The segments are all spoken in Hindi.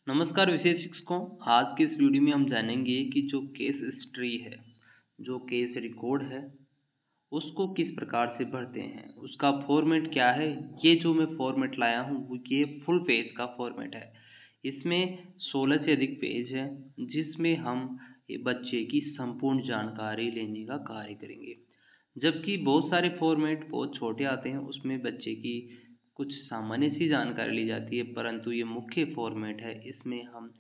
नमस्कार विशेष शिक्षकों। आज के इस वीडियो में हम जानेंगे कि जो केस हिस्ट्री है, जो केस रिकॉर्ड है, उसको किस प्रकार से भरते हैं, उसका फॉर्मेट क्या है। ये जो मैं फॉर्मेट लाया हूँ वो ये फुल पेज का फॉर्मेट है। इसमें 16 से अधिक पेज है, जिसमें हम बच्चे की संपूर्ण जानकारी लेने का कार्य करेंगे। जबकि बहुत सारे फॉर्मेट बहुत छोटे आते हैं, उसमें बच्चे की कुछ सामान्य सी जानकारी ली जाती है, परंतु ये मुख्य फॉर्मेट है, इसमें हम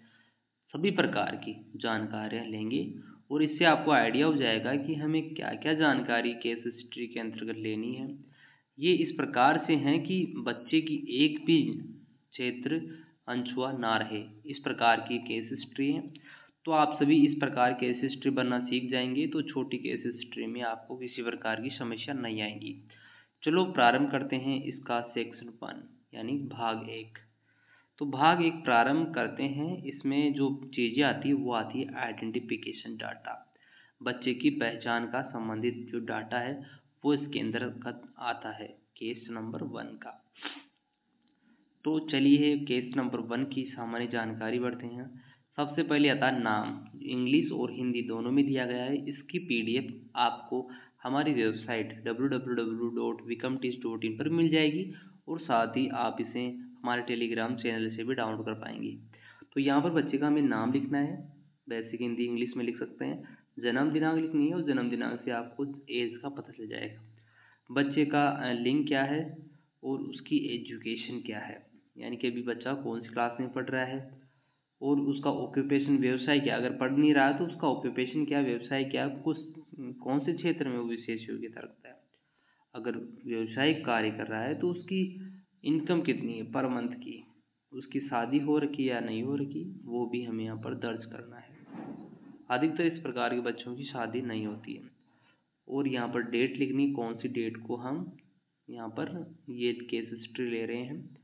सभी प्रकार की जानकारियाँ लेंगे और इससे आपको आइडिया हो जाएगा कि हमें क्या क्या जानकारी केस हिस्ट्री के अंतर्गत लेनी है। ये इस प्रकार से हैं कि बच्चे की एक भी क्षेत्र अनछुआ ना रहे, इस प्रकार की केस हिस्ट्री है। तो आप सभी इस प्रकार केस हिस्ट्री बनना सीख जाएंगे, तो छोटी केस हिस्ट्री में आपको किसी प्रकार की समस्या नहीं आएगी। चलो प्रारंभ करते हैं इसका सेक्शन 1 यानी भाग 1। तो भाग 1 प्रारंभ करते हैं। इसमें जो चीज़ें आती है वो आती है आइडेंटिफिकेशन डाटा। बच्चे की पहचान का संबंधित जो डाटा है वो इसके अंदर आता है केस नंबर 1 का। तो चलिए केस नंबर 1 की सामान्य जानकारी बढ़ते हैं। सबसे पहले आता है नाम। इंग्लिश और हिंदी दोनों में दिया गया है। इसकी पीडीएफ आपको हमारी वेबसाइट www.vikamtips.in पर मिल जाएगी और साथ ही आप इसे हमारे टेलीग्राम चैनल से भी डाउनलोड कर पाएंगे। तो यहाँ पर बच्चे का हमें नाम लिखना है, बेसिक हिंदी इंग्लिश में लिख सकते हैं। जन्म दिनांक लिखनी है और जन्म दिनांक से आपको एज का पता चल जाएगा। बच्चे का लिंग क्या है और उसकी एजुकेशन क्या है, यानी कि अभी बच्चा कौन सी क्लास में पढ़ रहा है और उसका ऑक्यूपेशन व्यवसाय क्या। अगर पढ़ नहीं रहा है तो उसका ऑक्यूपेशन क्या, व्यवसाय क्या, कुछ कौन से क्षेत्र में वो विशेष योग्यता रखता है। अगर व्यवसायिक कार्य कर रहा है तो उसकी इनकम कितनी है पर मंथ की, उसकी शादी हो रखी या नहीं हो रखी, वो भी हमें यहाँ पर दर्ज करना है। अधिकतर इस प्रकार के बच्चों की शादी नहीं होती है। और यहाँ पर डेट लिखनी, कौन सी डेट को हम यहाँ पर ये केस हिस्ट्री ले रहे हैं,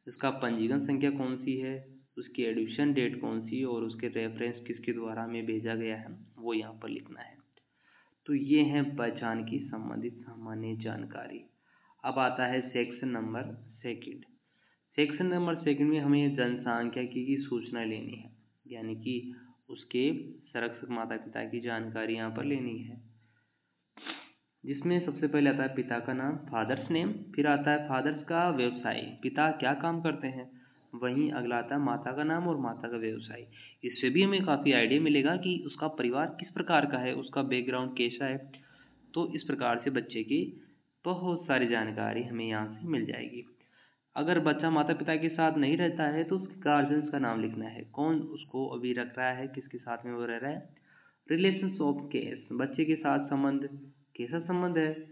इसका पंजीकरण संख्या कौन सी है, उसकी एडमिशन डेट कौन सी और उसके रेफरेंस किसके द्वारा हमें भेजा गया है, वो यहाँ पर लिखना है। तो ये है पहचान की संबंधित सामान्य जानकारी। अब आता है सेक्शन नंबर 2। सेक्शन नंबर 2 में हमें जनसांख्यिकी की सूचना लेनी है, यानी कि उसके संरक्षक माता पिता की जानकारी यहाँ पर लेनी है, जिसमें सबसे पहले आता है पिता का नाम, फादर्स नेम। फिर आता है फादर्स का व्यवसाय, पिता क्या काम करते हैं। वहीं अगला आता है माता का नाम और माता का व्यवसाय। इससे भी हमें काफ़ी आइडिया मिलेगा कि उसका परिवार किस प्रकार का है, उसका बैकग्राउंड कैसा है। तो इस प्रकार से बच्चे की बहुत सारी जानकारी हमें यहाँ से मिल जाएगी। अगर बच्चा माता पिता के साथ नहीं रहता है तो उसके गार्जियंस का नाम लिखना है, कौन उसको अभी रख रहा है, किसके साथ में वो रह रहा है। रिलेशंस ऑफ केस, बच्चे के साथ संबंध कैसा संबंध है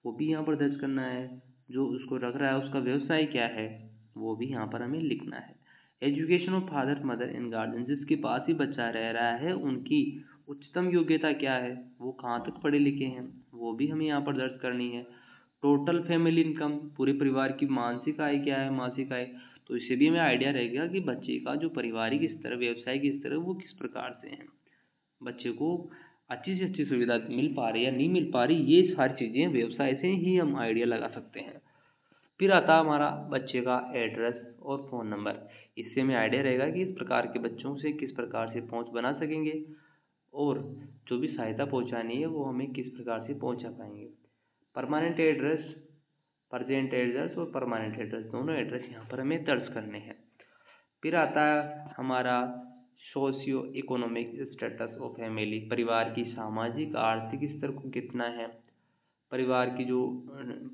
वो भी यहाँ पर दर्ज करना है। जो उसको रख रहा है उसका व्यवसाय क्या है वो भी यहाँ पर हमें लिखना है। Education of father mother and guardian, जिसके पास ही बच्चा रह रहा है उनकी उच्चतम योग्यता क्या है, वो कहाँ तक पढ़े लिखे हैं, वो भी हमें यहाँ पर दर्ज करनी है। टोटल फैमिली इनकम, पूरे परिवार की मासिक आय क्या है, मासिक आय। तो इससे भी हमें आइडिया रहेगा कि बच्चे का जो पारिवारिक स्तर, व्यावसायिक स्तर है वो किस प्रकार से है, बच्चे को अच्छी से अच्छी सुविधा मिल पा रही है या नहीं मिल पा रही। ये सारी चीज़ें व्यवसाय से ही हम आइडिया लगा सकते हैं। फिर आता है हमारा बच्चे का एड्रेस और फ़ोन नंबर। इससे हमें आइडिया रहेगा कि इस प्रकार के बच्चों से किस प्रकार से पहुंच बना सकेंगे और जो भी सहायता पहुंचानी है वो हमें किस प्रकार से पहुंचा पाएंगे। परमानेंट एड्रेस, प्रेजेंट एड्रेस और परमानेंट एड्रेस, दोनों एड्रेस यहाँ पर हमें दर्ज करने हैं। फिर आता है हमारा socio economic status of family, परिवार की सामाजिक आर्थिक स्तर को कितना है, परिवार की जो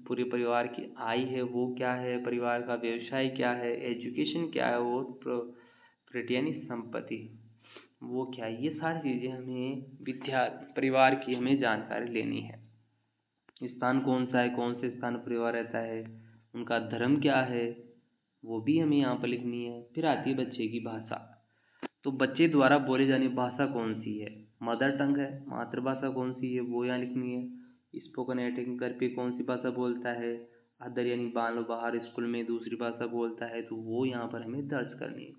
पूरे परिवार की आय है वो क्या है, परिवार का व्यवसाय क्या है, एजुकेशन क्या है, वो प्रॉपर्टी यानी संपत्ति वो क्या है। ये सारी चीज़ें हमें परिवार की हमें जानकारी लेनी है। स्थान कौन सा है, कौन से स्थान पर परिवार रहता है, उनका धर्म क्या है, वो भी हमें यहाँ पर लिखनी है। फिर आती है बच्चे की भाषा। तो बच्चे द्वारा बोली जाने भाषा कौन सी है, मदर टंग है, मातृभाषा कौन सी है वो यहाँ लिखनी है। स्पोकन एडिटिंग घर पे कौन सी भाषा बोलता है, अदर यानी बाहर स्कूल में दूसरी भाषा बोलता है, तो वो यहाँ पर हमें दर्ज करनी है।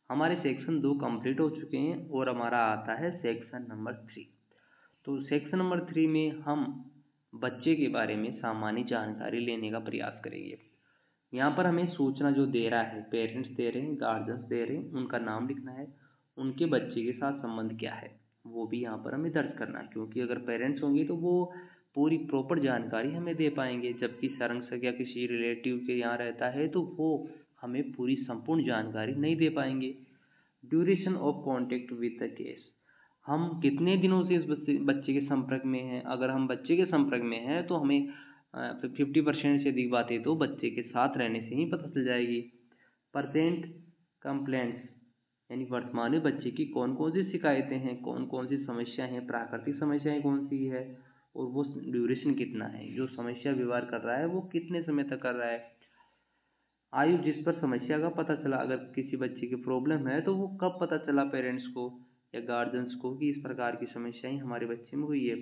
हमारे सेक्शन 2 कंप्लीट हो चुके हैं और हमारा आता है सेक्शन नंबर 3। तो सेक्शन नंबर 3 में हम बच्चे के बारे में सामान्य जानकारी लेने का प्रयास करेंगे। यहाँ पर हमें सूचना जो दे रहा है, पेरेंट्स दे रहे हैं, गार्जियंस दे रहे हैं, उनका नाम लिखना है, उनके बच्चे के साथ संबंध क्या है वो भी यहाँ पर हमें दर्ज करना है, क्योंकि अगर पेरेंट्स होंगे तो वो पूरी प्रॉपर जानकारी हमें दे पाएंगे, जबकि संरक्षक या किसी रिलेटिव के यहाँ रहता है तो वो हमें पूरी संपूर्ण जानकारी नहीं दे पाएंगे। Duration of contact with the case, हम कितने दिनों से इस बच्चे के संपर्क में हैं। अगर हम बच्चे के संपर्क में हैं तो हमें 50% से अधिक बातें तो बच्चे के साथ रहने से ही पता चल जाएगी। परसेंट कंप्लेंट्स, यानी वर्तमान में बच्चे की कौन कौन सी शिकायतें हैं, कौन कौन सी समस्या हैं, प्राकृतिक समस्याएं कौन सी है, और वो ड्यूरेशन कितना है, जो समस्या व्यवहार कर रहा है वो कितने समय तक कर रहा है। आयु जिस पर समस्या का पता चला, अगर किसी बच्चे की प्रॉब्लम है तो वो कब पता चला पेरेंट्स को या गार्जियंस को कि इस प्रकार की समस्याएं हमारे बच्चे में हुई है।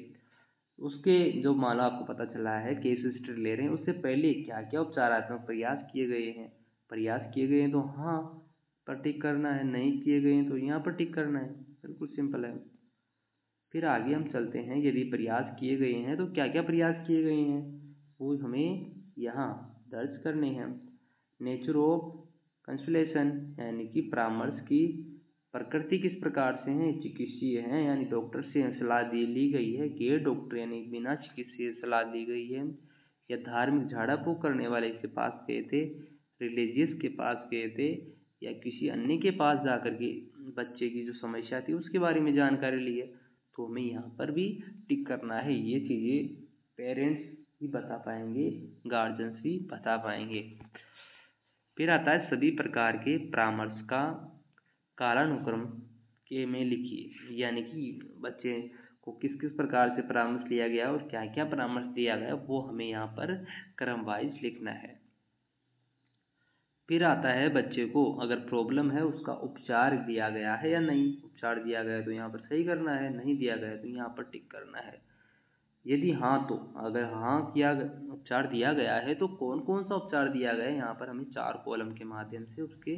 उसके जो माना आपको पता चला है, केस हिस्ट्री ले रहे हैं, उससे पहले क्या क्या उपचारात्मक प्रयास किए गए हैं। प्रयास किए गए हैं तो हाँ पर टिक करना है, नहीं किए गए हैं तो यहाँ पर टिक करना है, बिल्कुल सिंपल है। फिर आगे हम चलते हैं, यदि प्रयास किए गए हैं तो क्या क्या प्रयास किए गए हैं वो हमें यहाँ दर्ज करने हैं। नेचर ऑफ कंसुलेशन, यानी कि परामर्श की प्रकृति किस प्रकार से है, चिकित्सीय है, यानी डॉक्टर से सलाह ली गई है, गैर डॉक्टर यानी बिना चिकित्सीय सलाह दी गई है, या धार्मिक झाड़ा फूक करने वाले के पास गए थे, रिलीजियस के पास गए थे, या किसी अन्य के पास जाकर के बच्चे की जो समस्या थी उसके बारे में जानकारी ली है, तो हमें यहाँ पर भी टिक करना है। ये चीज़ें पेरेंट्स ही बता पाएंगे, गार्जियंस ही बता पाएंगे। फिर आता है सभी प्रकार के परामर्श का कालानुक्रम के में लिखिए, यानी कि बच्चे को किस किस प्रकार से परामर्श लिया गया और क्या क्या परामर्श दिया गया वो हमें यहाँ पर क्रम वाइज लिखना है। फिर आता है बच्चे को अगर प्रॉब्लम है उसका उपचार दिया गया है या नहीं, उपचार दिया गया है तो यहाँ पर सही करना है, नहीं दिया गया है तो यहाँ पर टिक करना है। यदि हाँ तो अगर हाँ किया उपचार दिया गया है तो कौन कौन सा उपचार दिया गया है, यहाँ पर हमें 4 कॉलम के माध्यम से उसके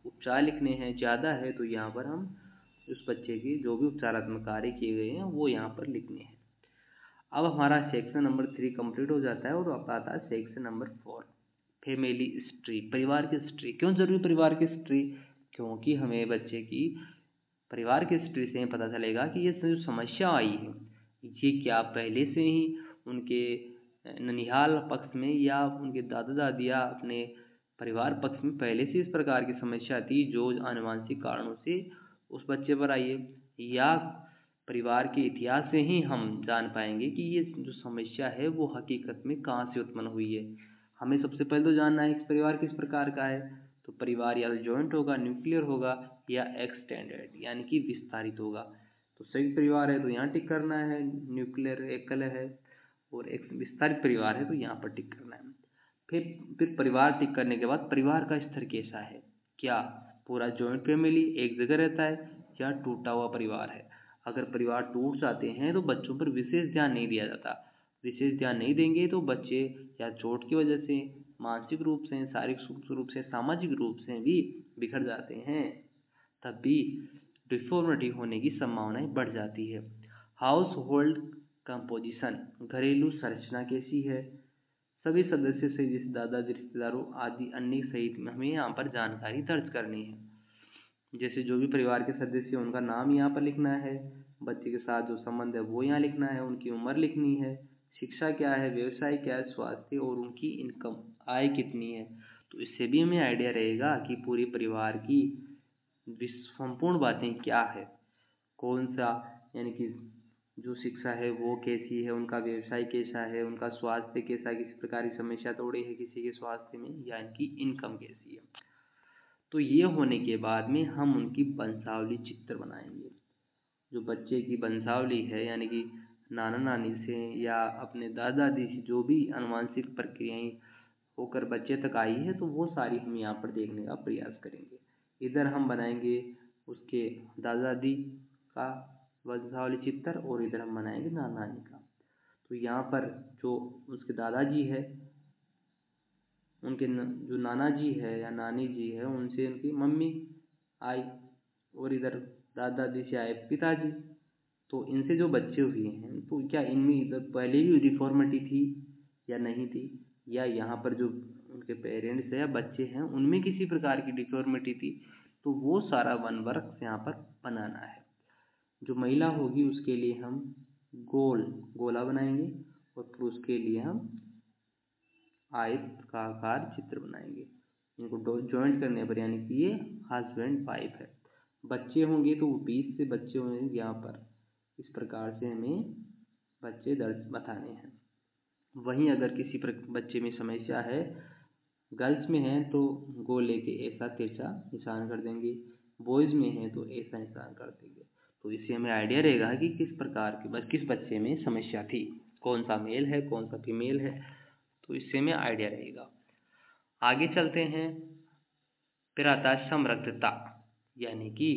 उपचार लिखने हैं। ज़्यादा है तो यहाँ पर हम उस बच्चे की जो भी उपचारात्मक कार्य किए गए हैं वो यहाँ पर लिखने हैं। अब हमारा सेक्शन नंबर 3 कंप्लीट हो जाता है और अब आता है सेक्शन नंबर 4, फैमिली हिस्ट्री, परिवार की हिस्ट्री। क्यों जरूरी परिवार की हिस्ट्री, क्योंकि हमें बच्चे की परिवार की हिस्ट्री से पता चलेगा कि ये जो समस्या आई है ये क्या पहले से ही उनके ननिहाल पक्ष में या उनके दादा दादी या अपने परिवार पक्ष में पहले से इस प्रकार की समस्या थी जो आनुवंशिक कारणों से उस बच्चे पर आई है, या परिवार के इतिहास से ही हम जान पाएंगे कि ये जो समस्या है वो हकीकत में कहाँ से उत्पन्न हुई है। हमें सबसे पहले तो जानना है कि परिवार किस प्रकार का है, तो परिवार या तो जॉइंट होगा, न्यूक्लियर होगा, या एक्सटेंडेड यानी कि विस्तारित होगा। तो संयुक्त परिवार है तो यहाँ टिक करना है, न्यूक्लियर एकल है, और एक विस्तारित परिवार है तो यहाँ पर टिक करना है। फिर परिवार टिक करने के बाद परिवार का स्तर कैसा है, क्या पूरा जॉइंट फैमिली एक जगह रहता है या टूटा हुआ परिवार है। अगर परिवार टूट जाते हैं तो बच्चों पर विशेष ध्यान नहीं दिया जाता, विशेष ध्यान नहीं देंगे तो बच्चे या चोट की वजह से, मानसिक रूप से, शारीरिक रूप से, सामाजिक रूप से भी बिखर जाते हैं, तब भी डिफॉर्मिटी होने की संभावनाएं बढ़ जाती है। हाउस होल्ड कंपोजिशन, घरेलू संरचना कैसी है, सभी सदस्य से जैसे दादाजी, रिश्तेदारों आदि अन्य सहित में हमें यहाँ पर जानकारी दर्ज करनी है। जैसे जो भी परिवार के सदस्य हैं उनका नाम यहाँ पर लिखना है, बच्चे के साथ जो संबंध है वो यहाँ लिखना है, उनकी उम्र लिखनी है, शिक्षा क्या है, व्यवसाय क्या है, स्वास्थ्य और उनकी इनकम आय कितनी है। तो इससे भी हमें आइडिया रहेगा कि पूरे परिवार की संपूर्ण बातें क्या है, कौन सा यानी कि जो शिक्षा है वो कैसी है, उनका व्यवसाय कैसा है, उनका स्वास्थ्य कैसा है, किसी प्रकार की समस्या तो नहीं है किसी के स्वास्थ्य में, या इनकी इनकम कैसी है। तो ये होने के बाद में हम उनकी वंशावली चित्र बनाएंगे। जो बच्चे की वंशावली है यानी कि नाना नानी से या अपने दादा दादी से जो भी आनुवंशिक प्रक्रियाएं होकर बच्चे तक आई है तो वो सारी हम यहाँ पर देखने का प्रयास करेंगे। इधर हम बनाएंगे उसके दादा दादी का वंशावली चित्र और इधर हम बनाएंगे नाना नानी का। तो यहाँ पर जो उसके दादाजी है उनके जो नाना जी है या नानी जी है उनसे उनकी मम्मी आई, और इधर दादा दादी से आए पिताजी। तो इनसे जो बच्चे हुए हैं तो क्या इनमें इधर पहले भी डिफॉर्मिटी थी या नहीं थी, या यहाँ पर जो उनके पेरेंट्स है या बच्चे हैं उनमें किसी प्रकार की डिफॉर्मिटी थी तो वो सारा वन वर्क यहाँ पर बनाना है। जो महिला होगी उसके लिए हम गोला बनाएंगे और पुरुष के लिए हम आयत का आकार चित्र बनाएंगे। इनको ज्वाइंट करने पर, यानी कि ये हस्बैंड वाइफ है। बच्चे होंगे तो 20 से बच्चे होंगे यहाँ पर, इस प्रकार से हमें बच्चे दर्ज बताने हैं। वहीं अगर किसी बच्चे में समस्या है, गर्ल्स में है तो गोले के ऐसा तिरछा निशान कर देंगे, बॉयज़ में है तो ऐसा निशान कर देंगे। तो इससे हमें आइडिया रहेगा कि किस प्रकार के किस बच्चे में समस्या थी, कौन सा मेल है कौन सा फीमेल है, तो इससे हमें आइडिया रहेगा। आगे चलते हैं। फिर आता है समरक्तता, यानी कि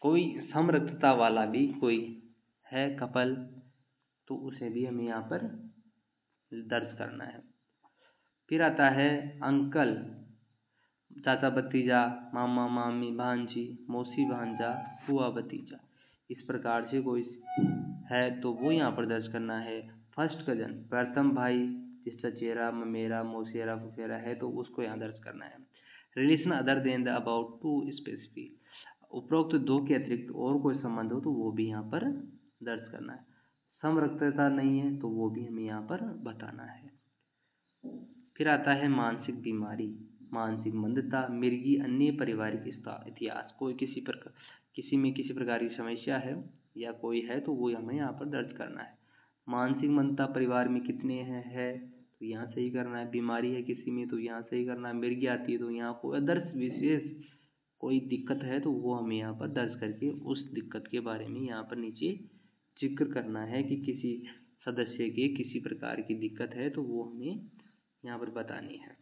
कोई समरक्तता वाला भी कोई है कपल तो उसे भी हमें यहाँ पर दर्ज करना है। फिर आता है अंकल, चाचा भतीजा, मामा मामी, भांजी, मौसी भांजा, फूआ भतीजा, इस प्रकार से कोई है तो वो यहाँ पर दर्ज करना है। फर्स्ट कजन, प्रथम भाई, जिसका चेहरा ममेरा मौसेरा फुफेरा है तो उसको यहाँ दर्ज करना है। Relation other than the about to specific, उपरोक्त दो के अतिरिक्त और कोई संबंध हो तो वो भी यहाँ पर दर्ज करना है। समरक्तता नहीं है तो वो भी हमें यहाँ पर बताना है। फिर आता है मानसिक बीमारी, मानसिक मंदता, मिर्गी, अन्य पारिवारिक इतिहास, कोई किसी में किसी प्रकार की समस्या है या कोई है तो वो हमें यहाँ पर दर्ज करना है। मानसिक मंदता परिवार में कितने हैं है तो यहाँ सही करना है। बीमारी है किसी में तो यहाँ सही करना है। मिर्गी आती है तो यहाँ कोई अदर्स विशेष कोई दिक्कत है तो वो हमें यहाँ पर दर्ज करके उस दिक्कत के बारे में यहाँ पर नीचे जिक्र करना है कि किसी सदस्य के किसी प्रकार की दिक्कत है तो वो हमें यहाँ पर बतानी है।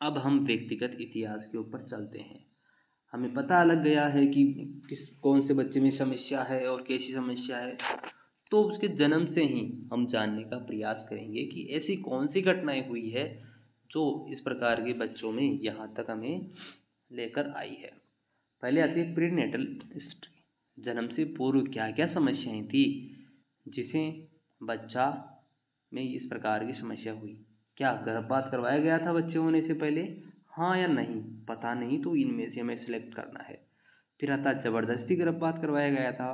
अब हम व्यक्तिगत इतिहास के ऊपर चलते हैं। हमें पता लग गया है कि कौन से बच्चे में समस्या है और कैसी समस्या है, तो उसके जन्म से ही हम जानने का प्रयास करेंगे कि ऐसी कौन सी घटनाएं हुई है जो इस प्रकार के बच्चों में यहाँ तक हमें लेकर आई है। पहले आती है प्रीनेटल हिस्ट्री, जन्म से पूर्व क्या क्या समस्याएं थी जिसे बच्चा में इस प्रकार की समस्या हुई। क्या गर्भपात करवाया गया था बच्चे होने से पहले, हाँ या नहीं, पता नहीं तो इनमें से हमें सिलेक्ट करना है। फिर आता जबरदस्ती गर्भपात करवाया गया था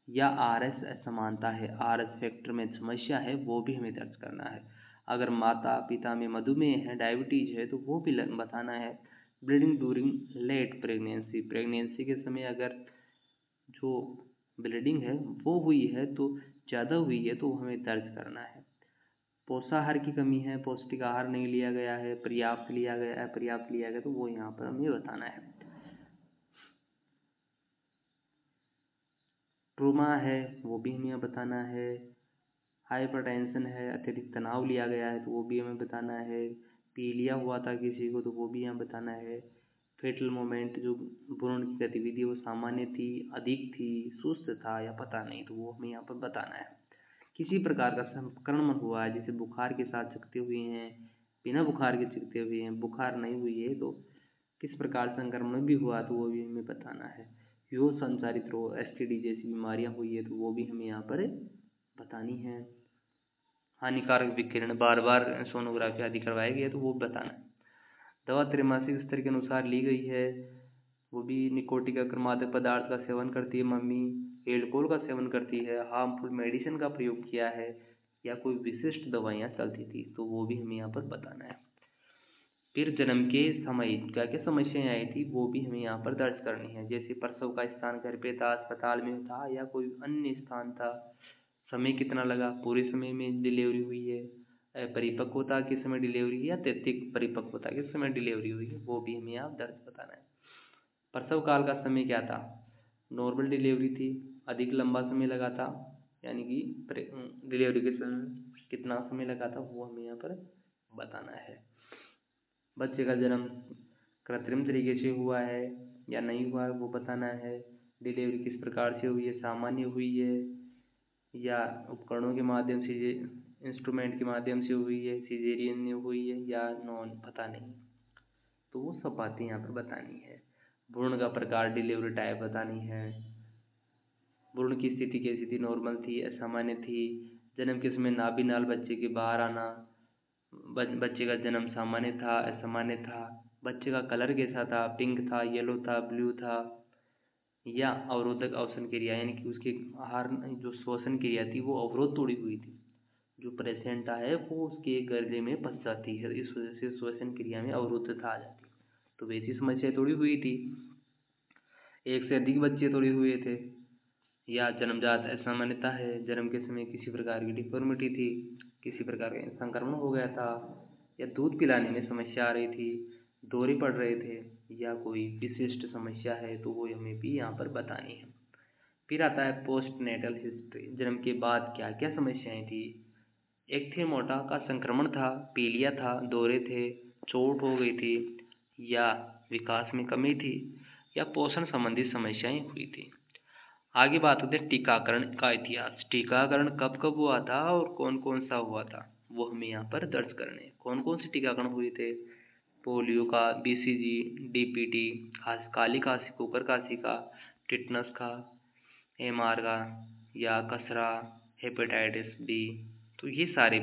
या आरएस असमानता है, आरएस फैक्टर में समस्या है, वो भी हमें दर्ज करना है। अगर माता पिता में मधुमेह है, डायबिटीज है तो वो भी बताना है। Bleeding during late pregnancy, pregnancy के समय अगर जो ब्लीडिंग है वो हुई है तो ज़्यादा हुई है तो हमें दर्ज करना है। पोषाहार की कमी है, पौष्टिक आहार नहीं लिया गया है, पर्याप्त लिया गया है, पर्याप्त लिया गया तो वो यहाँ पर हमें बताना है। ट्रोमा है वो भी हमें बताना है। हाइपरटेंशन है, अत्यधिक तनाव लिया गया है तो वो भी हमें बताना है। पीलिया हुआ था किसी को तो वो भी हमें बताना है। फेटल मोमेंट, जो भ्रूण की गतिविधि वो सामान्य थी, अधिक थी, सुस्त था या पता नहीं तो वो हमें यहाँ पर बताना है। किसी प्रकार का संक्रमण हुआ है, जैसे बुखार के साथ चिपके हुए हैं, बिना बुखार के चिपके हुए हैं, बुखार नहीं हुई है तो किस प्रकार संक्रमण भी हुआ तो वो भी हमें बताना है। यो संचारित रोग, एसटीडी जैसी बीमारियां हुई है तो वो भी हमें यहाँ पर बतानी है। हानिकारक विकिरण, बार बार सोनोग्राफी आदि करवाई गई है तो वो बताना है। दवा त्रैमासिक स्तर के अनुसार ली गई है, वो भी निकोटिक मादक पदार्थ का सेवन करती है मम्मी, एल्कोहल का सेवन करती है, हार्मफुल मेडिसिन का प्रयोग किया है या कोई विशिष्ट दवाइयाँ चलती थी तो वो भी हमें यहाँ पर बताना है। फिर जन्म के समय क्या क्या समस्याएं आई थी वो भी हमें यहाँ पर दर्ज करनी है, जैसे प्रसव का स्थान घर पे था, अस्पताल में था या कोई अन्य स्थान था, समय कितना लगा, पूरे समय में डिलीवरी हुई है, परिपक्वता किस समय डिलीवरी हुई या अत्यधिक परिपक्वता किस समय डिलीवरी हुई है, वो भी हमें यहाँ दर्ज बताना है। प्रसव काल का समय क्या था, नॉर्मल डिलीवरी थी, अधिक लंबा समय लगा था, यानी कि डिलीवरी के समय कितना समय लगा था वो हमें यहाँ पर बताना है। बच्चे का जन्म कृत्रिम तरीके से हुआ है या नहीं हुआ है वो बताना है। डिलीवरी किस प्रकार से हुई है, सामान्य हुई है या उपकरणों के माध्यम से, इंस्ट्रूमेंट के माध्यम से हुई है, सिजेरियन में हुई है या नॉन, पता नहीं, तो वो सब बातें यहाँ पर बतानी है। भ्रूण का प्रकार, डिलीवरी टाइप बतानी है। भ्रूण की स्थिति कैसी थी, नॉर्मल थी, असामान्य थी, जन्म के समय नाभि नाल बच्चे के बाहर आना, बच्चे का जन्म सामान्य था, असामान्य था, बच्चे का कलर कैसा था, पिंक था, येलो था, ब्लू था, या अवरोधक अवसन क्रिया यानी कि उसकी आहार जो श्वसन क्रिया थी वो अवरोध तोड़ी हुई थी। जो प्लेसेंटा है वो उसके गर्दे में फंस जाती है, इस वजह से श्वसन क्रिया में अवरुद्धता आ जाती है। तो वैसी समस्या थोड़ी हुई थी। एक से अधिक बच्चे थोड़े हुए थे, या जन्मजात असामान्यता है, जन्म के समय किसी प्रकार की डिफॉर्मिटी थी, किसी प्रकार का संक्रमण हो गया था, या दूध पिलाने में समस्या आ रही थी, दौरे पड़ रहे थे, या कोई विशिष्ट समस्या है तो वो हमें भी यहाँ पर बतानी है। फिर आता है पोस्ट नेटल हिस्ट्री, जन्म के बाद क्या क्या समस्याएं थी। एक्थेमोटा का संक्रमण था, पीलिया था, दौरे थे, चोट हो गई थी, या विकास में कमी थी, या पोषण संबंधी समस्याएं हुई थी। आगे बात होती है टीकाकरण का इतिहास। टीकाकरण कब कब हुआ था और कौन कौन सा हुआ था, वो हमें यहाँ पर दर्ज करने हैं। कौन कौन से टीकाकरण हुए थे। पोलियो का, बीसीजी, डीपीटी, काली खांसी, कुकर खांसी का, टिटनस का, एमआर का, या खसरा, हेपेटाइटिस बी। तो ये सारे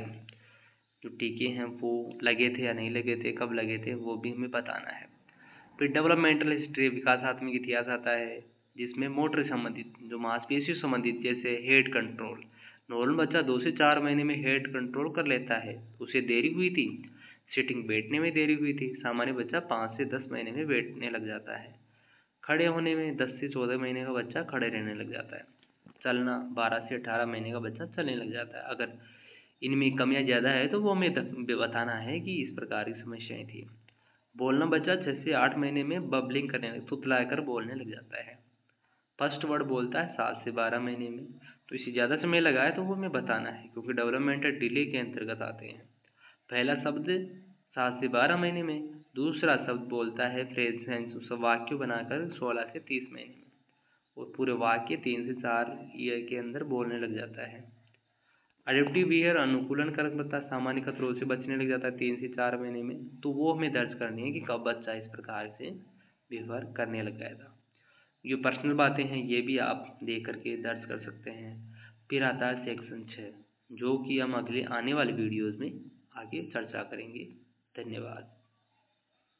जो टीके हैं वो लगे थे या नहीं लगे थे, कब लगे थे, वो भी हमें बताना है। फिर डेवलपमेंटल हिस्ट्री, विकासात्मक इतिहास आता है, जिसमें मोटर संबंधित, जो मांसपेशियों संबंधित, जैसे हेड कंट्रोल। नॉर्मल बच्चा 2 से 4 महीने में हेड कंट्रोल कर लेता है, उसे देरी हुई थी। सिटिंग, बैठने में देरी हुई थी। सामान्य बच्चा 5 से 10 महीने में बैठने लग जाता है। खड़े होने में 10 से 14 महीने का बच्चा खड़े रहने लग जाता है। चलना, 12 से 18 महीने का बच्चा चलने लग जाता है। अगर इनमें कमियां ज़्यादा है तो वो हमें बताना है कि इस प्रकार की समस्याएं थी। बोलना, बच्चा 6 से 8 महीने में बबलिंग करने लग, थुतलाकर बोलने लग जाता है। फर्स्ट वर्ड बोलता है 7 से 12 महीने में। तो इसे ज़्यादा समय लगा है तो वो हमें बताना है, क्योंकि डेवलपमेंटल डिले के अंतर्गत आते हैं। पहला शब्द 7 से 12 महीने में, दूसरा शब्द बोलता है फ्रेज सेंस, उसका वाक्य बनाकर 16 से 30 महीने में, और पूरे वाक्य 3 से 4 ईयर के अंदर बोलने लग जाता है। अडेप्टिव बिहेवियर, अनुकूलन कर बता, सामान्य खतरों से बचने लग जाता है 3 से 4 महीने में। तो वो हमें दर्ज करनी है कि कब बच्चा इस प्रकार से व्यवहार करने लग जाएगा। जो पर्सनल बातें हैं ये भी आप देख करके दर्ज कर सकते हैं। फिर आता है सेक्शन 6, जो कि हम अगले आने वाले वीडियोज़ में आगे चर्चा करेंगे। धन्यवाद।